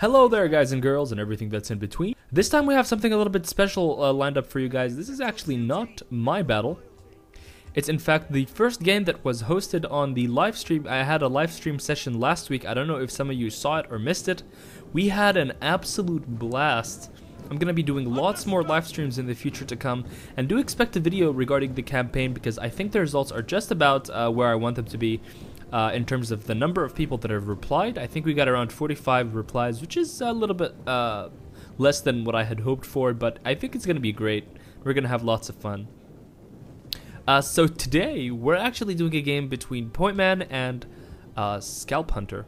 Hello there, guys and girls and everything that's in between. This time we have something a little bit special lined up for you guys. This is actually not my battle. It's in fact the first game that was hosted on the live stream. I had a live stream session last week. I don't know if some of you saw it or missed it. We had an absolute blast. I'm gonna be doing lots more live streams in the future to come, and do expect a video regarding the campaign because I think the results are just about where I want them to be. In terms of the number of people that have replied, I think we got around 45 replies, which is a little bit less than what I had hoped for, but I think it's going to be great. We're going to have lots of fun. So today, we're actually doing a game between Pointman and ScalpHunter.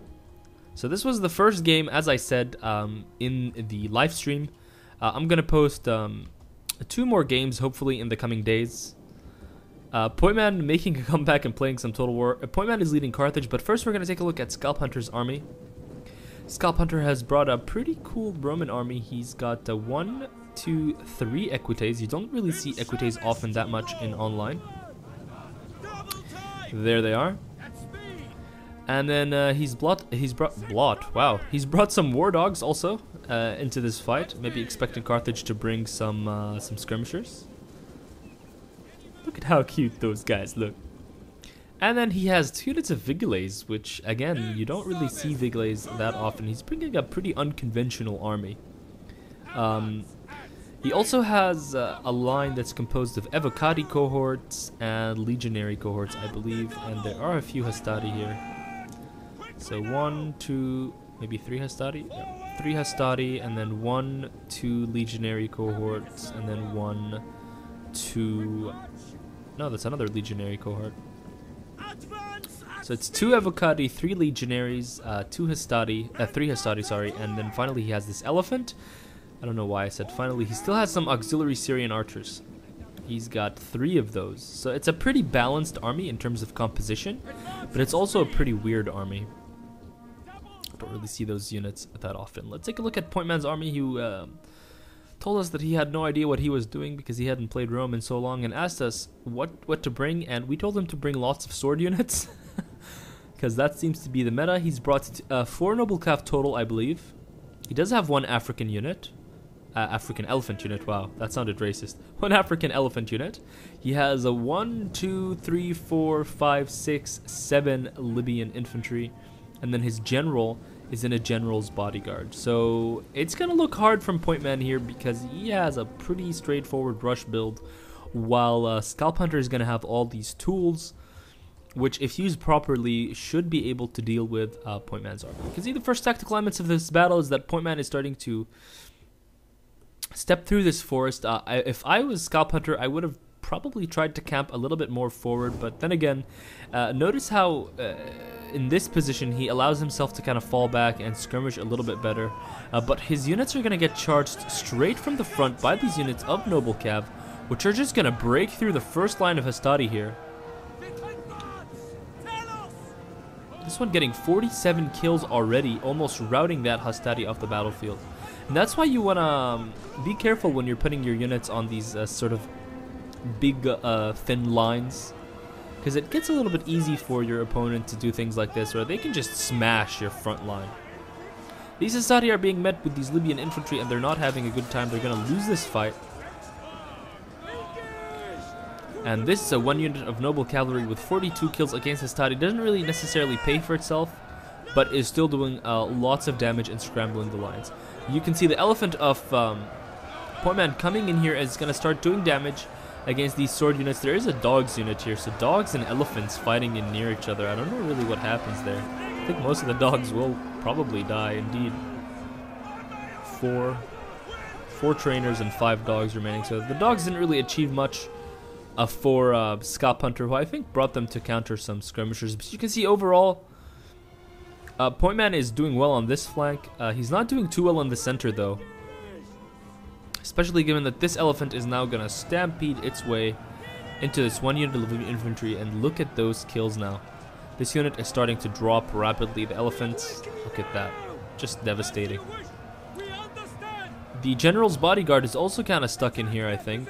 So this was the first game, as I said, in the live stream. I'm going to post 2 more games, hopefully, in the coming days. Pointman making a comeback and playing some Total War. Pointman is leading Carthage, but first we're going to take a look at ScalpHunter's army. ScalpHunter has brought a pretty cool Roman army. He's got 1, 2, 3 equites. You don't really see equites often that much in online. There they are. And then he's brought some war dogs also into this fight. Maybe expecting Carthage to bring some skirmishers. Look at how cute those guys look. And then he has 2 units of Vigiles, which, again, you don't really see Vigiles that often. He's bringing a pretty unconventional army. He also has a line that's composed of Evocati cohorts and Legionary cohorts, I believe. And there are a few Hastati here. So 1, 2, maybe 3 Hastati? Yeah. 3 Hastati, and then 1, 2 Legionary cohorts, and then 1, 2... No, that's another Legionary cohort. So it's 2 Evocati, 3 Legionaries, 3 Hastati, sorry, and then finally he has this elephant. I don't know why I said finally. He still has some auxiliary Syrian archers. He's got 3 of those. So it's a pretty balanced army in terms of composition, but it's also a pretty weird army. I don't really see those units that often. Let's take a look at Pointman's army, who told us that he had no idea what he was doing because he hadn't played Rome in so long, and asked us what to bring, and we told him to bring lots of sword units because that seems to be the meta. He's brought 4 noble cav total, I believe. He does have 1 African unit. African elephant unit, wow, that sounded racist. 1 African elephant unit. He has a 1, 2, 3, 4, 5, 6, 7 Libyan infantry, and then his general is in a general's bodyguard. So it's gonna look hard from Pointman here because he has a pretty straightforward rush build, while ScalpHunter is gonna have all these tools, which if used properly should be able to deal with Pointman's army. You can see the first tactical elements of this battle is that Pointman is starting to step through this forest. If I was ScalpHunter, I would have probably tried to camp a little bit more forward, but then again, notice how in this position he allows himself to kind of fall back and skirmish a little bit better, but his units are going to get charged straight from the front by these units of Noble Cav, which are just going to break through the first line of Hastati here. This one getting 47 kills already, almost routing that Hastati off the battlefield. And that's why you want to be careful when you're putting your units on these sort of big thin lines, because it gets a little bit easy for your opponent to do things like this, or they can just smash your front line. These Hastati are being met with these Libyan infantry, and they're not having a good time. They're going to lose this fight. And this 1 unit of noble cavalry with 42 kills against Hastati doesn't really necessarily pay for itself, but is still doing lots of damage and scrambling the lines. You can see the elephant of Pointman coming in here is going to start doing damage against these sword units. There is a dogs unit here, so dogs and elephants fighting in near each other. I don't know really what happens there. I think most of the dogs will probably die indeed. 4 trainers and 5 dogs remaining, so the dogs didn't really achieve much for ScalpHunter, who I think brought them to counter some skirmishers. But you can see overall Pointman is doing well on this flank. He's not doing too well on the center though, especially given that this elephant is now gonna stampede its way into this 1 unit of infantry, and look at those kills now. This unit is starting to drop rapidly. The elephants, look at that, just devastating. The general's bodyguard is also kind of stuck in here, I think.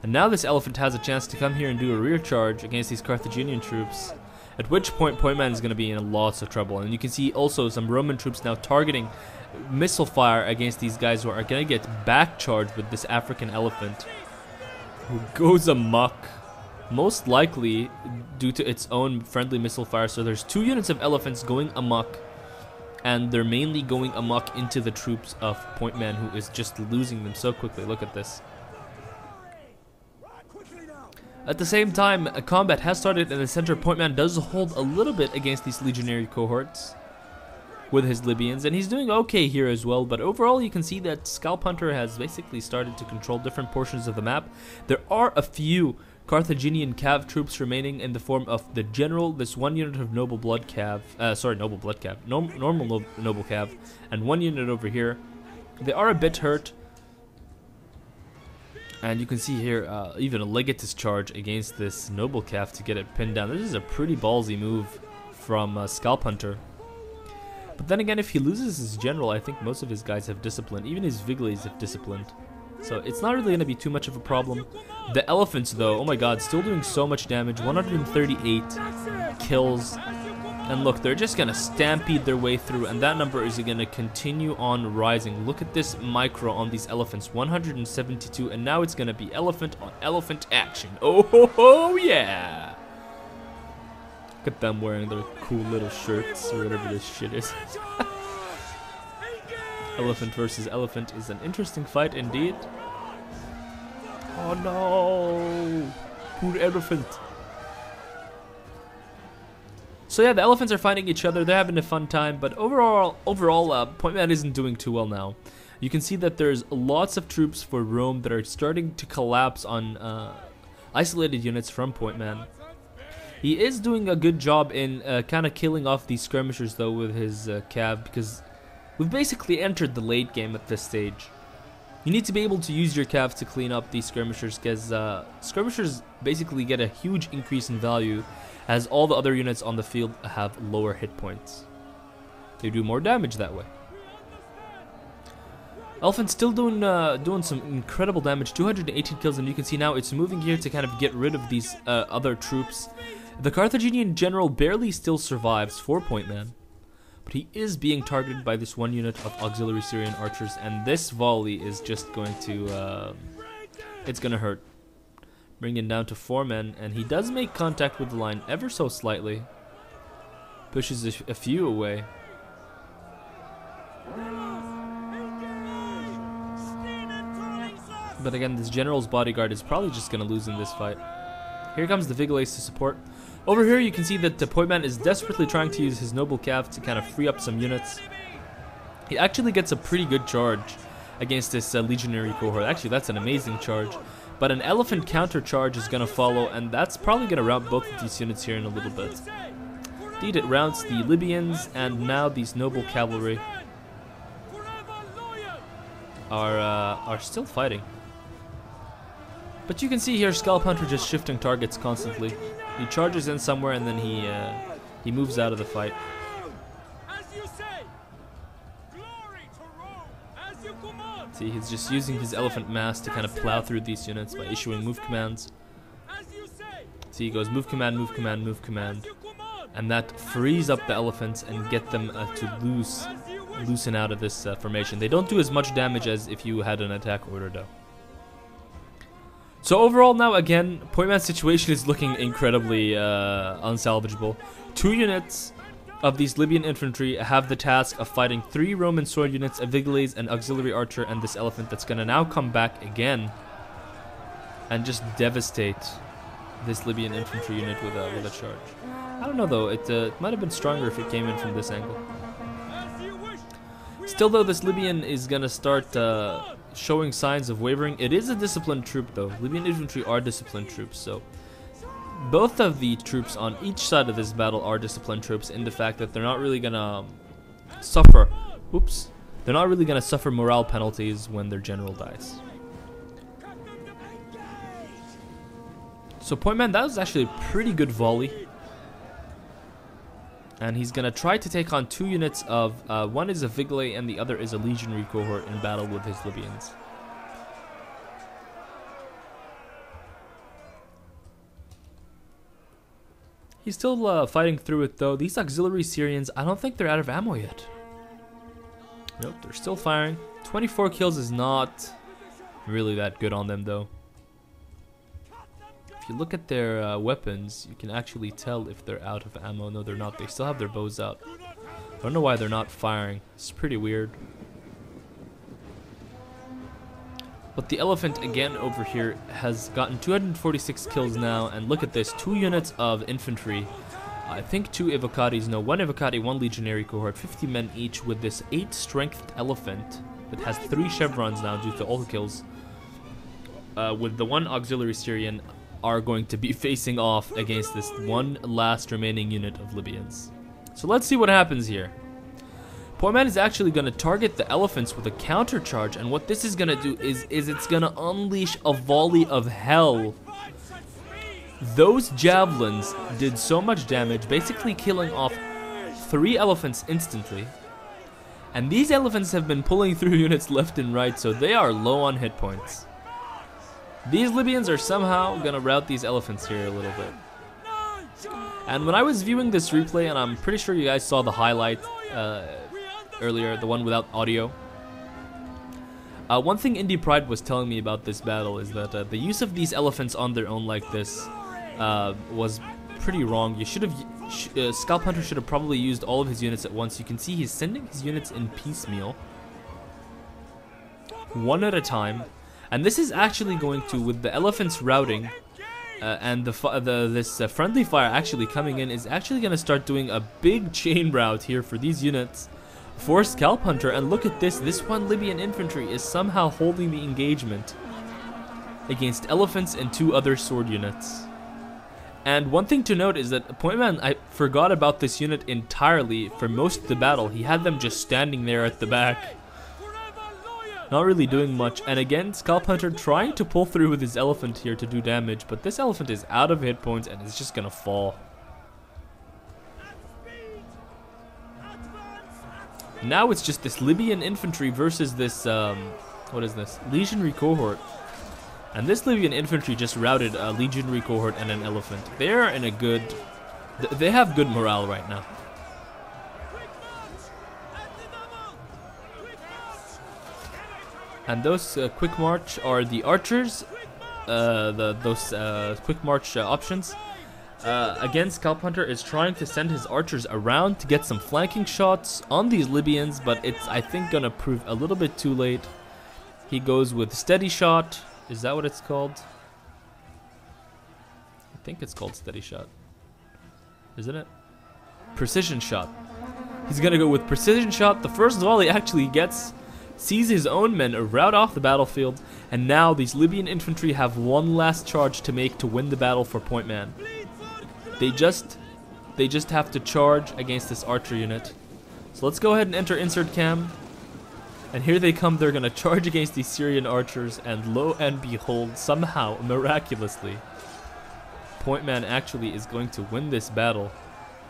And now this elephant has a chance to come here and do a rear charge against these Carthaginian troops. At which point, Pointman is going to be in lots of trouble. And you can see also some Roman troops now targeting missile fire against these guys who are going to get back charged with this African elephant, who goes amok, most likely due to its own friendly missile fire. So there's 2 units of elephants going amok, and they're mainly going amok into the troops of Pointman, who is just losing them so quickly. Look at this. At the same time, a combat has started in the center. Pointman does hold a little bit against these legionary cohorts with his Libyans, and he's doing okay here as well. But overall, you can see that ScalpHunter has basically started to control different portions of the map. There are a few Carthaginian cav troops remaining in the form of the general, this 1 unit of noble blood cav, normal noble cav, and 1 unit over here. They are a bit hurt. And you can see here, even a legatus charge against this noble calf to get it pinned down. This is a pretty ballsy move from ScalpHunter. But then again, if he loses his general, I think most of his guys have discipline. Even his Vigilies have disciplined. So it's not really going to be too much of a problem. The elephants, though, oh my god, still doing so much damage. 138 kills. And look, they're just going to stampede their way through, and that number is going to continue on rising. Look at this micro on these elephants, 172, and now it's going to be elephant on elephant action. Oh, ho, ho, yeah! Look at them wearing their cool little shirts, or whatever this shit is. Elephant versus elephant is an interesting fight indeed. Oh no! Poor elephant. So yeah, the elephants are fighting each other. They're having a fun time, but overall, Pointman isn't doing too well now. You can see that there's lots of troops for Rome that are starting to collapse on isolated units from Pointman. He is doing a good job in kind of killing off these skirmishers though with his cav, because we've basically entered the late game at this stage. You need to be able to use your cav to clean up these skirmishers, because skirmishers basically get a huge increase in value as all the other units on the field have lower hit points. They do more damage that way. Elephant's still doing some incredible damage, 218 kills, and you can see now it's moving here to kind of get rid of these other troops. The Carthaginian general barely still survives for Pointman, but he is being targeted by this 1 unit of auxiliary Syrian archers, and this volley is just going to, it's gonna hurt. Bringing down to 4 men, and he does make contact with the line ever so slightly. Pushes a few away. But again, this general's bodyguard is probably just going to lose in this fight. Here comes the Vigilies to support. Over here you can see that the Pointman is desperately trying to use his noble cav to kind of free up some units. He actually gets a pretty good charge against this legionary cohort. Actually, that's an amazing charge. But an elephant counter charge is going to follow, and that's probably going to rout both of these units here in a little bit. Indeed, it routs the Libyans, and now these noble cavalry are still fighting. But you can see here ScalpHunter just shifting targets constantly. He charges in somewhere, and then he moves out of the fight. See, he's just using his elephant mass to kind of plow through these units by issuing move commands. See, he goes move command, move command, move command. And that frees up the elephants and get them to loosen out of this formation. They don't do as much damage as if you had an attack order though. So overall now, again, Pointman's situation is looking incredibly unsalvageable. 2 units of these Libyan infantry have the task of fighting 3 Roman sword units, a Vigilies, an auxiliary archer, and this elephant that's going to now come back again and just devastate this Libyan infantry unit with a charge. I don't know though, it might have been stronger if it came in from this angle. Still though, this Libyan is going to start showing signs of wavering. It is a disciplined troop though. Libyan infantry are disciplined troops, so both of the troops on each side of this battle are disciplined troops in the fact that they're not really gonna suffer. Oops. They're not really gonna suffer morale penalties when their general dies. So Pointman, that was actually a pretty good volley. And he's gonna try to take on 2 units of, one is a Vigilie and the other is a legionary cohort in battle with his Libyans. He's still fighting through it though. These auxiliary Syrians, I don't think they're out of ammo yet. Nope, they're still firing. 24 kills is not really that good on them though. If you look at their weapons, you can actually tell if they're out of ammo. No, they're not. They still have their bows out. I don't know why they're not firing. It's pretty weird. But the elephant again over here has gotten 246 kills now, and look at this, 2 units of infantry. I think 2 Evocati, no, 1 Evocati, 1 legionary cohort, 50 men each with this 8 strength elephant that has 3 chevrons now due to all the kills. With the 1 auxiliary Syrian are going to be facing off against this one last remaining unit of Libyans. So let's see what happens here. Pointman is actually going to target the elephants with a counter charge, and what this is going to do is it's going to unleash a volley of hell. Those javelins did so much damage, basically killing off 3 elephants instantly. And these elephants have been pulling through units left and right, so they are low on hit points. These Libyans are somehow going to rout these elephants here a little bit. And when I was viewing this replay, and I'm pretty sure you guys saw the highlight earlier, the one without audio. One thing Indie Pride was telling me about this battle is that the use of these elephants on their own like this was pretty wrong. You should have, ScalpHunter should have probably used all of his units at once. You can see he's sending his units in piecemeal, one at a time, and this is actually going to, with the elephants routing and this friendly fire actually coming in, is actually going to start doing a big chain rout here for these units for ScalpHunter. And look at this, this 1 Libyan infantry is somehow holding the engagement against elephants and 2 other sword units. And one thing to note is that Pointman, I forgot about this unit entirely for most of the battle. He had them just standing there at the back, not really doing much. And again, ScalpHunter trying to pull through with his elephant here to do damage, but this elephant is out of hit points and is just gonna fall. Now it's just this Libyan infantry versus this, what is this? Legionary cohort. And this Libyan infantry just routed a legionary cohort and an elephant. They're in a good, they have good morale right now. And those quick march are the archers, those quick march options. Again, ScalpHunter is trying to send his archers around to get some flanking shots on these Libyans, but it's, I think, gonna prove a little bit too late. He goes with steady shot. Is that what it's called? I think it's called steady shot. Isn't it? Precision shot. He's gonna go with precision shot. The first volley actually sees his own men rout off the battlefield, and now these Libyan infantry have one last charge to make to win the battle for Pointman. They just have to charge against this archer unit. So let's go ahead and enter insert cam. And here they come. They're gonna charge against these Syrian archers, and lo and behold, somehow, miraculously, Pointman actually is going to win this battle,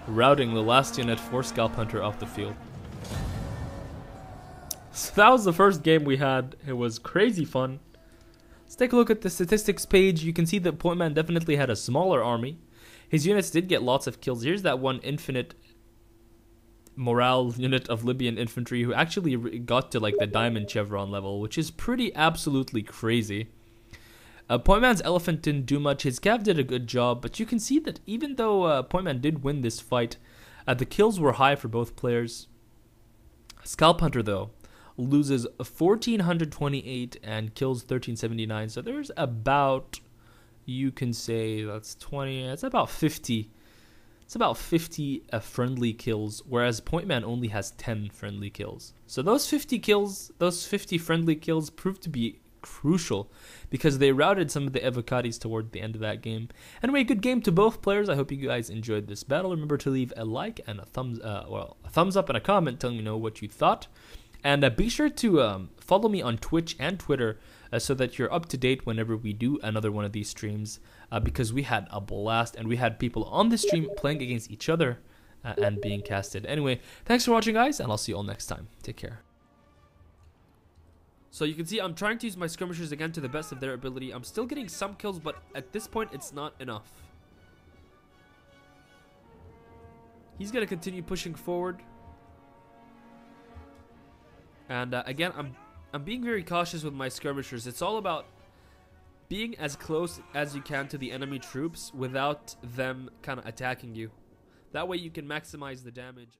routing the last unit for ScalpHunter off the field. So that was the first game we had. It was crazy fun. Let's take a look at the statistics page. You can see that Pointman definitely had a smaller army. His units did get lots of kills. Here's that 1 infinite morale unit of Libyan infantry who actually got to like the diamond chevron level, which is pretty absolutely crazy. Pointman's elephant didn't do much. His cav did a good job, but you can see that even though Pointman did win this fight, the kills were high for both players. ScalpHunter, though, loses 1,428 and kills 1,379. So there's about, you can say that's 20, it's about 50. It's about 50 friendly kills, whereas Pointman only has 10 friendly kills. So those 50 kills, those 50 friendly kills proved to be crucial because they routed some of the Evocatis toward the end of that game. Anyway, good game to both players. I hope you guys enjoyed this battle. Remember to leave a like and a thumbs up and a comment telling me what you thought. And be sure to follow me on Twitch and Twitter so that you're up to date whenever we do another one of these streams, because we had a blast and we had people on the stream playing against each other and being casted. Anyway, thanks for watching, guys, and I'll see you all next time. Take care. So you can see I'm trying to use my skirmishers again to the best of their ability. I'm still getting some kills, but at this point it's not enough. He's gonna continue pushing forward. And again, I'm being very cautious with my skirmishers. It's all about being as close as you can to the enemy troops without them kind of attacking you. That way you can maximize the damage.